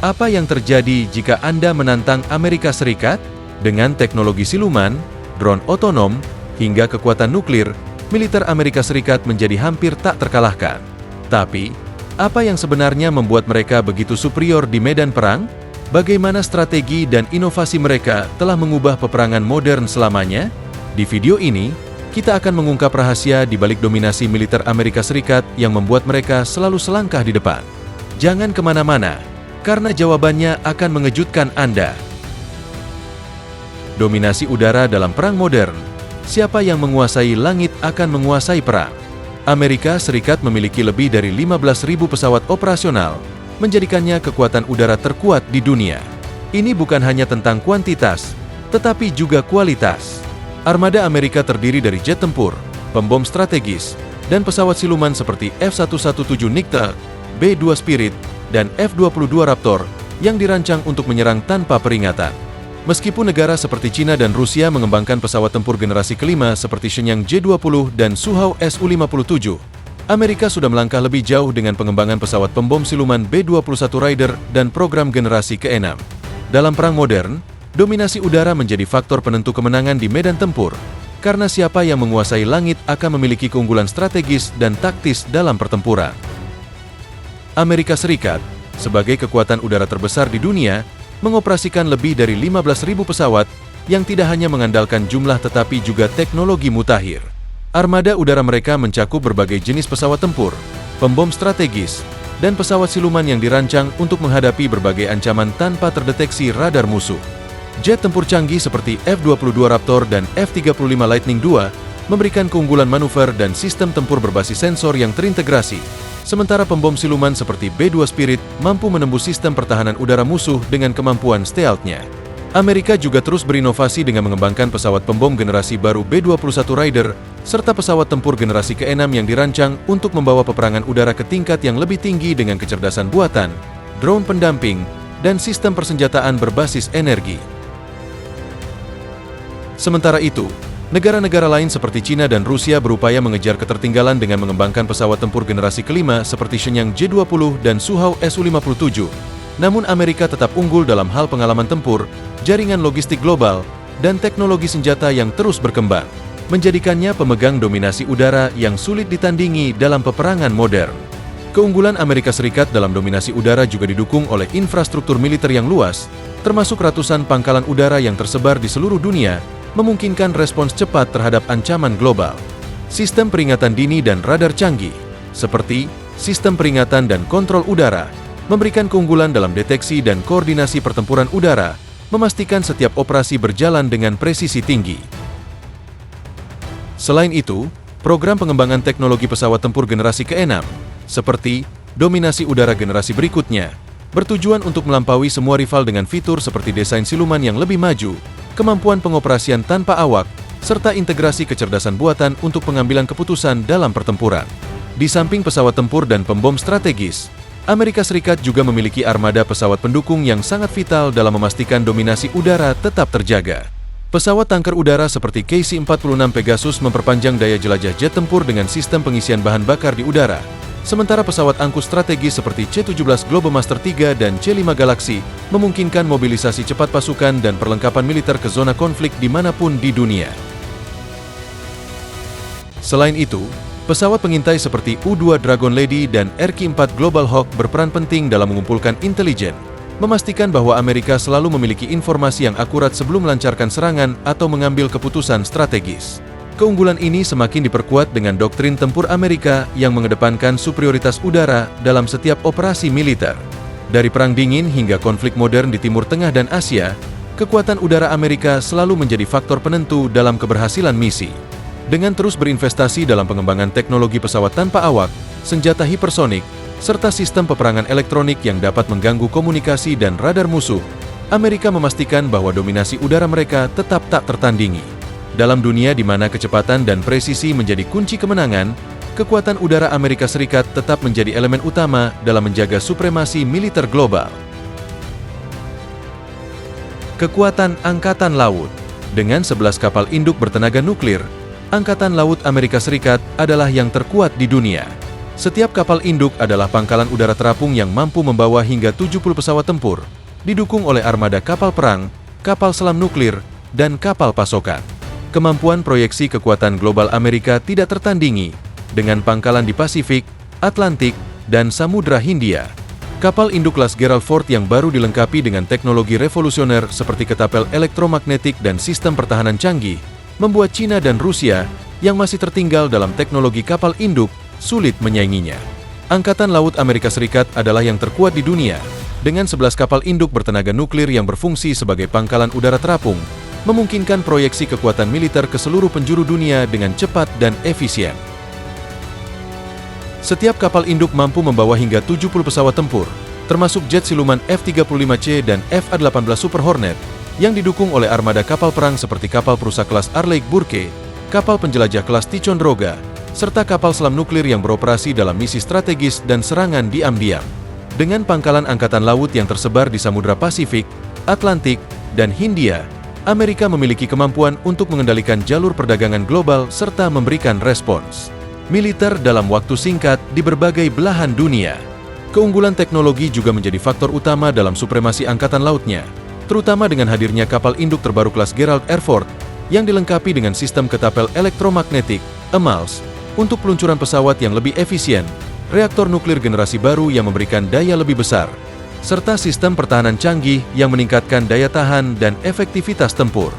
Apa yang terjadi jika Anda menantang Amerika Serikat? Dengan teknologi siluman, drone otonom, hingga kekuatan nuklir, militer Amerika Serikat menjadi hampir tak terkalahkan. Tapi, apa yang sebenarnya membuat mereka begitu superior di medan perang? Bagaimana strategi dan inovasi mereka telah mengubah peperangan modern selamanya? Di video ini, kita akan mengungkap rahasia di balik dominasi militer Amerika Serikat yang membuat mereka selalu selangkah di depan. Jangan kemana-mana, karena jawabannya akan mengejutkan Anda. Dominasi udara dalam perang modern. Siapa yang menguasai langit akan menguasai perang. Amerika Serikat memiliki lebih dari 15.000 pesawat operasional, menjadikannya kekuatan udara terkuat di dunia. Ini bukan hanya tentang kuantitas, tetapi juga kualitas. Armada Amerika terdiri dari jet tempur, pembom strategis, dan pesawat siluman seperti F-117 Nightjar, B-2 Spirit, dan F-22 Raptor yang dirancang untuk menyerang tanpa peringatan. Meskipun negara seperti China dan Rusia mengembangkan pesawat tempur generasi kelima seperti Shenyang J-20 dan Sukhoi Su-57, Amerika sudah melangkah lebih jauh dengan pengembangan pesawat pembom siluman B-21 Raider dan program generasi ke-6. Dalam perang modern, dominasi udara menjadi faktor penentu kemenangan di medan tempur, karena siapa yang menguasai langit akan memiliki keunggulan strategis dan taktis dalam pertempuran. Amerika Serikat, sebagai kekuatan udara terbesar di dunia, mengoperasikan lebih dari 15.000 pesawat yang tidak hanya mengandalkan jumlah tetapi juga teknologi mutakhir. Armada udara mereka mencakup berbagai jenis pesawat tempur, pembom strategis, dan pesawat siluman yang dirancang untuk menghadapi berbagai ancaman tanpa terdeteksi radar musuh. Jet tempur canggih seperti F-22 Raptor dan F-35 Lightning II memberikan keunggulan manuver dan sistem tempur berbasis sensor yang terintegrasi, sementara pembom siluman seperti B-2 Spirit mampu menembus sistem pertahanan udara musuh dengan kemampuan stealth-nya. Amerika juga terus berinovasi dengan mengembangkan pesawat pembom generasi baru B-21 Raider, serta pesawat tempur generasi ke-6 yang dirancang untuk membawa peperangan udara ke tingkat yang lebih tinggi dengan kecerdasan buatan, drone pendamping, dan sistem persenjataan berbasis energi. Sementara itu, negara-negara lain seperti China dan Rusia berupaya mengejar ketertinggalan dengan mengembangkan pesawat tempur generasi kelima seperti Shenyang J-20 dan Sukhoi Su-57. Namun Amerika tetap unggul dalam hal pengalaman tempur, jaringan logistik global, dan teknologi senjata yang terus berkembang, menjadikannya pemegang dominasi udara yang sulit ditandingi dalam peperangan modern. Keunggulan Amerika Serikat dalam dominasi udara juga didukung oleh infrastruktur militer yang luas, termasuk ratusan pangkalan udara yang tersebar di seluruh dunia, memungkinkan respons cepat terhadap ancaman global. Sistem peringatan dini dan radar canggih, seperti sistem peringatan dan kontrol udara, memberikan keunggulan dalam deteksi dan koordinasi pertempuran udara, memastikan setiap operasi berjalan dengan presisi tinggi. Selain itu, program pengembangan teknologi pesawat tempur generasi ke-6, seperti dominasi udara generasi berikutnya, bertujuan untuk melampaui semua rival dengan fitur seperti desain siluman yang lebih maju, kemampuan pengoperasian tanpa awak, serta integrasi kecerdasan buatan untuk pengambilan keputusan dalam pertempuran. Di samping pesawat tempur dan pembom strategis, Amerika Serikat juga memiliki armada pesawat pendukung yang sangat vital dalam memastikan dominasi udara tetap terjaga. Pesawat tanker udara seperti KC-46 Pegasus memperpanjang daya jelajah jet tempur dengan sistem pengisian bahan bakar di udara, sementara pesawat angkut strategis seperti C-17 Globemaster III dan C-5 Galaxy memungkinkan mobilisasi cepat pasukan dan perlengkapan militer ke zona konflik dimanapun di dunia. Selain itu, pesawat pengintai seperti U-2 Dragon Lady dan RQ-4 Global Hawk berperan penting dalam mengumpulkan intelijen, memastikan bahwa Amerika selalu memiliki informasi yang akurat sebelum melancarkan serangan atau mengambil keputusan strategis. Keunggulan ini semakin diperkuat dengan doktrin tempur Amerika yang mengedepankan superioritas udara dalam setiap operasi militer. Dari Perang Dingin hingga konflik modern di Timur Tengah dan Asia, kekuatan udara Amerika selalu menjadi faktor penentu dalam keberhasilan misi. Dengan terus berinvestasi dalam pengembangan teknologi pesawat tanpa awak, senjata hipersonik, serta sistem peperangan elektronik yang dapat mengganggu komunikasi dan radar musuh, Amerika memastikan bahwa dominasi udara mereka tetap tak tertandingi. Dalam dunia di mana kecepatan dan presisi menjadi kunci kemenangan, kekuatan udara Amerika Serikat tetap menjadi elemen utama dalam menjaga supremasi militer global. Kekuatan Angkatan Laut. Dengan 11 kapal induk bertenaga nuklir, Angkatan Laut Amerika Serikat adalah yang terkuat di dunia. Setiap kapal induk adalah pangkalan udara terapung yang mampu membawa hingga 70 pesawat tempur, didukung oleh armada kapal perang, kapal selam nuklir, dan kapal pasokan. Kemampuan proyeksi kekuatan global Amerika tidak tertandingi, dengan pangkalan di Pasifik, Atlantik, dan Samudra Hindia. Kapal induk kelas Gerald Ford yang baru dilengkapi dengan teknologi revolusioner seperti ketapel elektromagnetik dan sistem pertahanan canggih, membuat China dan Rusia, yang masih tertinggal dalam teknologi kapal induk, sulit menyainginya. Angkatan Laut Amerika Serikat adalah yang terkuat di dunia, dengan 11 kapal induk bertenaga nuklir yang berfungsi sebagai pangkalan udara terapung, memungkinkan proyeksi kekuatan militer ke seluruh penjuru dunia dengan cepat dan efisien. Setiap kapal induk mampu membawa hingga 70 pesawat tempur, termasuk jet siluman F-35C dan F-A-18 Super Hornet, yang didukung oleh armada kapal perang seperti kapal perusak kelas Arleigh Burke, kapal penjelajah kelas Ticonderoga, serta kapal selam nuklir yang beroperasi dalam misi strategis dan serangan diam-diam. Dengan pangkalan angkatan laut yang tersebar di Samudra Pasifik, Atlantik, dan Hindia, Amerika memiliki kemampuan untuk mengendalikan jalur perdagangan global serta memberikan respons militer dalam waktu singkat di berbagai belahan dunia. Keunggulan teknologi juga menjadi faktor utama dalam supremasi angkatan lautnya, terutama dengan hadirnya kapal induk terbaru kelas Gerald R. Ford yang dilengkapi dengan sistem ketapel elektromagnetik, EMALS, untuk peluncuran pesawat yang lebih efisien, reaktor nuklir generasi baru yang memberikan daya lebih besar, serta sistem pertahanan canggih yang meningkatkan daya tahan dan efektivitas tempur.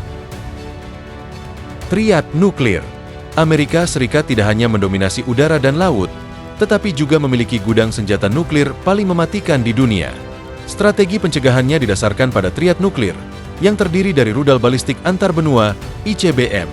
Triad nuklir. Amerika Serikat tidak hanya mendominasi udara dan laut, tetapi juga memiliki gudang senjata nuklir paling mematikan di dunia. Strategi pencegahannya didasarkan pada triad nuklir, yang terdiri dari rudal balistik antar benua, ICBM,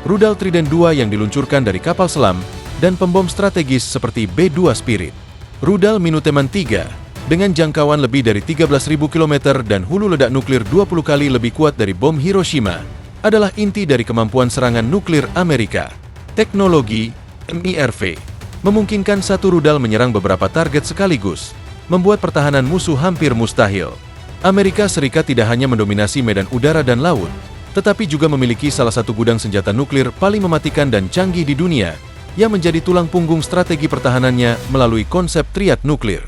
rudal Trident II yang diluncurkan dari kapal selam, dan pembom strategis seperti B-2 Spirit. Rudal Minuteman III, dengan jangkauan lebih dari 13.000 km dan hulu ledak nuklir 20 kali lebih kuat dari bom Hiroshima, adalah inti dari kemampuan serangan nuklir Amerika. Teknologi MIRV memungkinkan satu rudal menyerang beberapa target sekaligus, membuat pertahanan musuh hampir mustahil. Amerika Serikat tidak hanya mendominasi medan udara dan laut, tetapi juga memiliki salah satu gudang senjata nuklir paling mematikan dan canggih di dunia, yang menjadi tulang punggung strategi pertahanannya melalui konsep triad nuklir.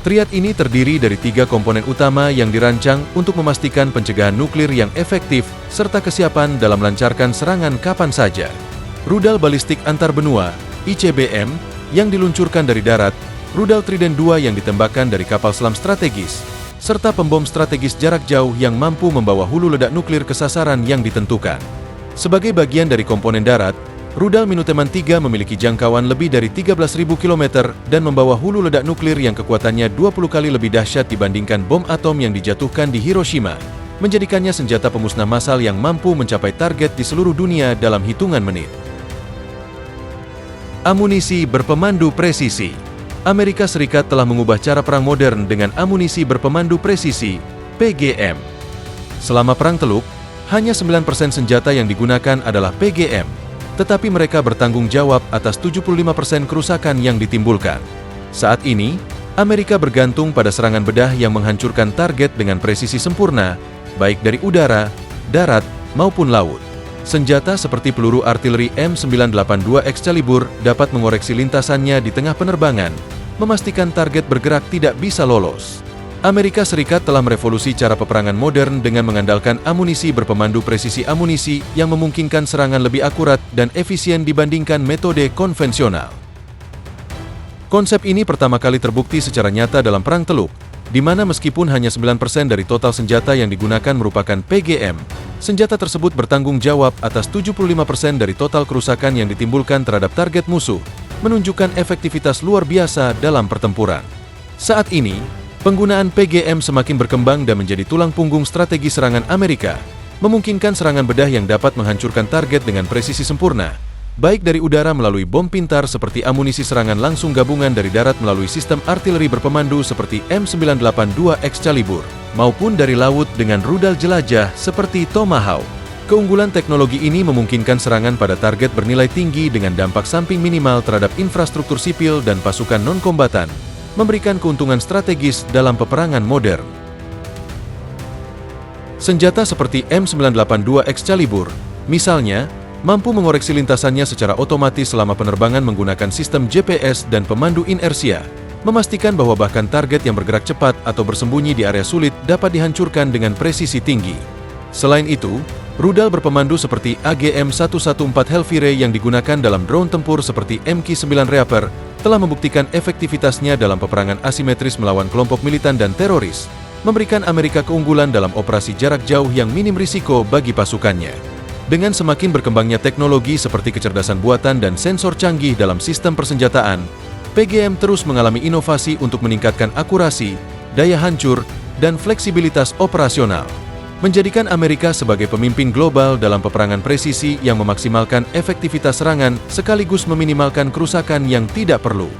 Triad ini terdiri dari 3 komponen utama yang dirancang untuk memastikan pencegahan nuklir yang efektif serta kesiapan dalam melancarkan serangan kapan saja. Rudal balistik antar benua, ICBM, yang diluncurkan dari darat, rudal Trident II yang ditembakkan dari kapal selam strategis, serta pembom strategis jarak jauh yang mampu membawa hulu ledak nuklir ke sasaran yang ditentukan. Sebagai bagian dari komponen darat, rudal Minuteman III memiliki jangkauan lebih dari 13.000 km dan membawa hulu ledak nuklir yang kekuatannya 20 kali lebih dahsyat dibandingkan bom atom yang dijatuhkan di Hiroshima, menjadikannya senjata pemusnah massal yang mampu mencapai target di seluruh dunia dalam hitungan menit. Amunisi berpemandu presisi. Amerika Serikat telah mengubah cara perang modern dengan amunisi berpemandu presisi, PGM. Selama Perang Teluk, hanya 9% senjata yang digunakan adalah PGM, tetapi mereka bertanggung jawab atas 75% kerusakan yang ditimbulkan. Saat ini, Amerika bergantung pada serangan bedah yang menghancurkan target dengan presisi sempurna, baik dari udara, darat, maupun laut. Senjata seperti peluru artileri M982 Excalibur dapat mengoreksi lintasannya di tengah penerbangan, memastikan target bergerak tidak bisa lolos. Amerika Serikat telah merevolusi cara peperangan modern dengan mengandalkan amunisi berpemandu presisi amunisi yang memungkinkan serangan lebih akurat dan efisien dibandingkan metode konvensional. Konsep ini pertama kali terbukti secara nyata dalam Perang Teluk, di mana meskipun hanya 9% dari total senjata yang digunakan merupakan PGM, senjata tersebut bertanggung jawab atas 75% dari total kerusakan yang ditimbulkan terhadap target musuh, menunjukkan efektivitas luar biasa dalam pertempuran. Saat ini, penggunaan PGM semakin berkembang dan menjadi tulang punggung strategi serangan Amerika, memungkinkan serangan bedah yang dapat menghancurkan target dengan presisi sempurna, baik dari udara melalui bom pintar seperti amunisi serangan langsung gabungan dari darat melalui sistem artileri berpemandu seperti M982 Excalibur, maupun dari laut dengan rudal jelajah seperti Tomahawk. Keunggulan teknologi ini memungkinkan serangan pada target bernilai tinggi dengan dampak samping minimal terhadap infrastruktur sipil dan pasukan non-kombatan, memberikan keuntungan strategis dalam peperangan modern. Senjata seperti M982 Excalibur, misalnya, mampu mengoreksi lintasannya secara otomatis selama penerbangan menggunakan sistem GPS dan pemandu inersia, memastikan bahwa bahkan target yang bergerak cepat atau bersembunyi di area sulit dapat dihancurkan dengan presisi tinggi. Selain itu, rudal berpemandu seperti AGM-114 Hellfire yang digunakan dalam drone tempur seperti MQ-9 Reaper telah membuktikan efektivitasnya dalam peperangan asimetris melawan kelompok militan dan teroris, memberikan Amerika keunggulan dalam operasi jarak jauh yang minim risiko bagi pasukannya. Dengan semakin berkembangnya teknologi seperti kecerdasan buatan dan sensor canggih dalam sistem persenjataan, PGM terus mengalami inovasi untuk meningkatkan akurasi, daya hancur, dan fleksibilitas operasional, menjadikan Amerika sebagai pemimpin global dalam peperangan presisi yang memaksimalkan efektivitas serangan sekaligus meminimalkan kerusakan yang tidak perlu.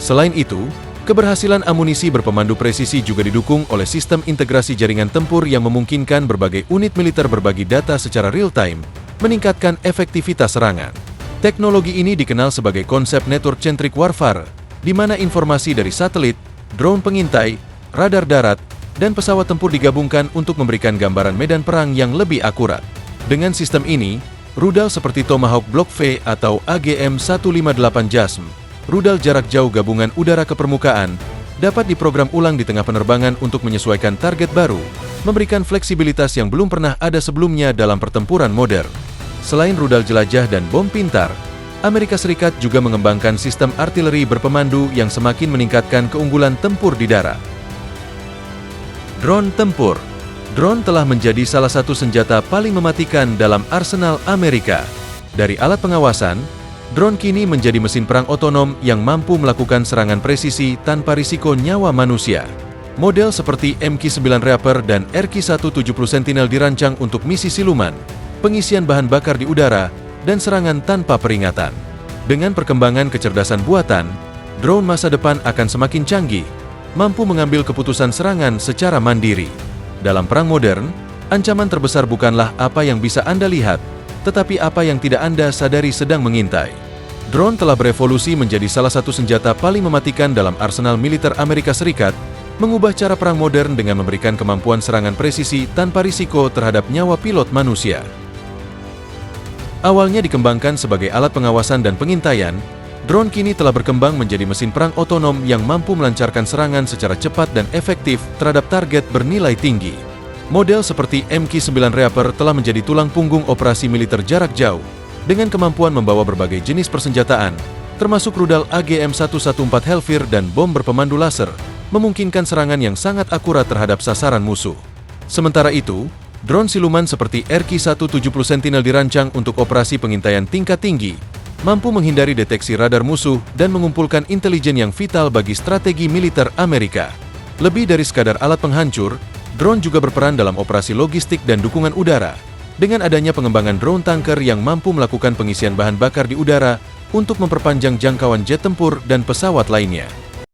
Selain itu, keberhasilan amunisi berpemandu presisi juga didukung oleh sistem integrasi jaringan tempur yang memungkinkan berbagai unit militer berbagi data secara real-time, meningkatkan efektivitas serangan. Teknologi ini dikenal sebagai konsep network-centric warfare, di mana informasi dari satelit, drone pengintai, radar darat, dan pesawat tempur digabungkan untuk memberikan gambaran medan perang yang lebih akurat. Dengan sistem ini, rudal seperti Tomahawk Block V atau AGM-158 JASM, rudal jarak jauh gabungan udara ke permukaan, dapat diprogram ulang di tengah penerbangan untuk menyesuaikan target baru, memberikan fleksibilitas yang belum pernah ada sebelumnya dalam pertempuran modern. Selain rudal jelajah dan bom pintar, Amerika Serikat juga mengembangkan sistem artileri berpemandu yang semakin meningkatkan keunggulan tempur di darat. Drone tempur. Drone telah menjadi salah satu senjata paling mematikan dalam arsenal Amerika. Dari alat pengawasan, drone kini menjadi mesin perang otonom yang mampu melakukan serangan presisi tanpa risiko nyawa manusia. Model seperti MQ-9 Reaper dan RQ-170 Sentinel dirancang untuk misi siluman, pengisian bahan bakar di udara, dan serangan tanpa peringatan. Dengan perkembangan kecerdasan buatan, drone masa depan akan semakin canggih, mampu mengambil keputusan serangan secara mandiri. Dalam perang modern, ancaman terbesar bukanlah apa yang bisa Anda lihat, tetapi apa yang tidak Anda sadari sedang mengintai. Drone telah berevolusi menjadi salah satu senjata paling mematikan dalam arsenal militer Amerika Serikat, mengubah cara perang modern dengan memberikan kemampuan serangan presisi tanpa risiko terhadap nyawa pilot manusia. Awalnya dikembangkan sebagai alat pengawasan dan pengintaian, drone kini telah berkembang menjadi mesin perang otonom yang mampu melancarkan serangan secara cepat dan efektif terhadap target bernilai tinggi. Model seperti MQ-9 Reaper telah menjadi tulang punggung operasi militer jarak jauh, dengan kemampuan membawa berbagai jenis persenjataan, termasuk rudal AGM-114 Hellfire dan bom berpemandu laser, memungkinkan serangan yang sangat akurat terhadap sasaran musuh. Sementara itu, drone siluman seperti RQ-170 Sentinel dirancang untuk operasi pengintaian tingkat tinggi, mampu menghindari deteksi radar musuh dan mengumpulkan intelijen yang vital bagi strategi militer Amerika. Lebih dari sekadar alat penghancur, drone juga berperan dalam operasi logistik dan dukungan udara, dengan adanya pengembangan drone tanker yang mampu melakukan pengisian bahan bakar di udara untuk memperpanjang jangkauan jet tempur dan pesawat lainnya.